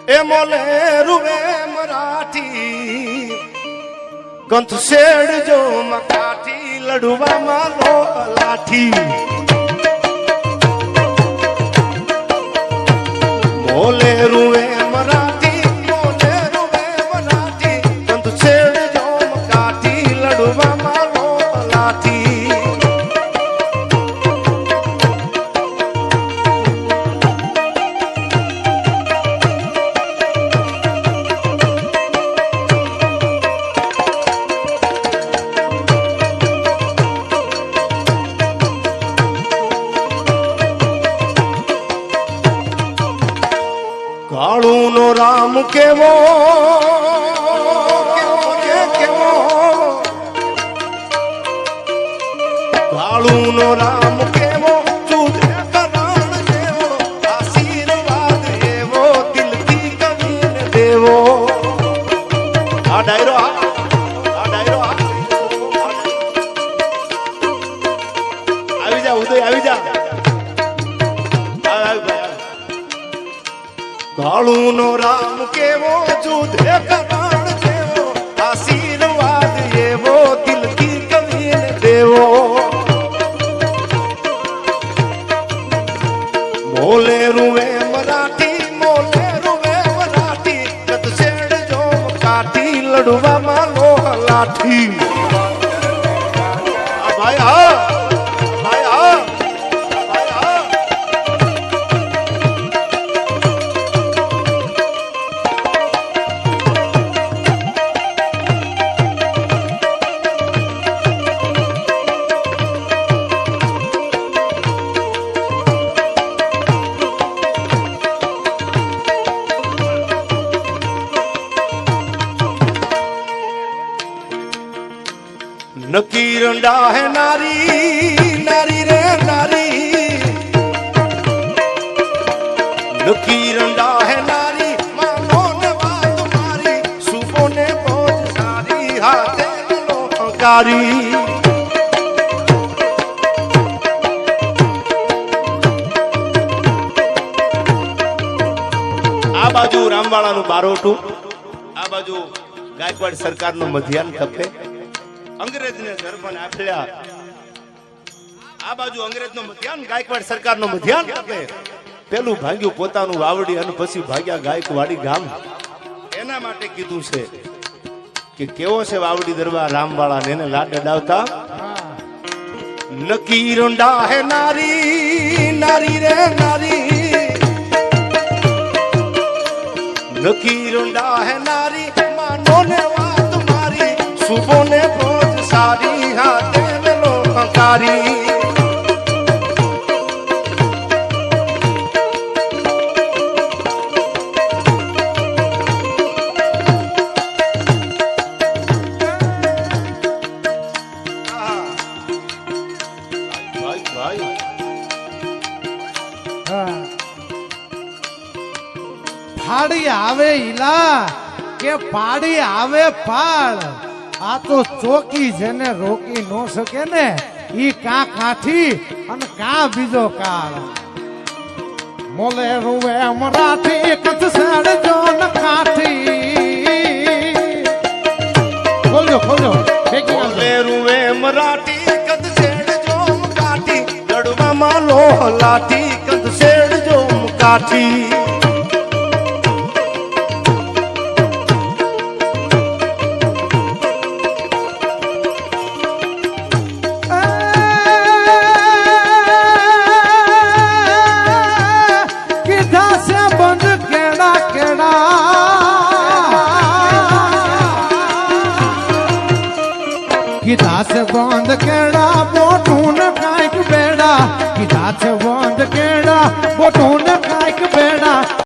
એ મોલે રૂવે મરાઠી કંથ શેડ જો મકાઠી લડવા માલો લાઠી મોલે રૂવે મરાઠી મોલે રૂવે મરાઠી કંથ શેડ જો મકાઠી લડવા માલો લાઠી કાળું નો રામ કેવો કેવો કાળું નો રામ કેવો ચૂધે કરાણ જેવો આશીર્વાદ એવો દિલથી કવીને દેવો આ ડાયરો આવી જા ઉદય આવી જા કાળું નો રામ કેવો જુધે કરાણ જેવો આશીર્વાદ એવો દિલથી કવીને દેવો મોલે રૂવે મરાઠી મોલે રૂવે મરાઠી કત શેડ જો કાઠી લડવા માલો લાઠી આ ભાઈ હા नकी रंडा है नारी नारी रे नारी नकी रंडा है नारी मानो ने बात मारी सुबह ने बहुत सारी हाथे लो कारी आ बाजू रामवाड़ा नु बारोटू आ बाजू गायकवाड़ सरकार नो मध्यान खपे अंग्रेज ने धर्मन आफल्या आ बाजू अंग्रेज नो मध्यान गायकवाड़ सरकार नो मध्यान खपे पेलू भाग्યું પોતાનું વાવડી અને પછી ભાગ્યા ગાયકવાડી ગામ એના માટે કીધું છે કે કેવો છે વાવડી દરબાર રામવાળા ને એને લાડ અડાવતા નકી રોંડા હે નારી નારી રે નારી નકી રોંડા હે નારી માનો ને વાત મારી સુબો ને ભોજ સારી હાથે મેલો કંકારી फाड़ी आवे इला के पाड़ी आवे पाड़ आ तो चौकी जेने रोकी नो सके ने ई का काठी अन का बीजो काळ मोले रुवे मराठी कथ साड़ जो न काठी खोलो मोले रुवे मराठी कथ सेड़ जो काठी लड़वा मालो लाठी कथ सेड़ जो काठी किधा से बंद केड़ा बोटून कांक बेड़ा किधा से बंद केड़ा बोटून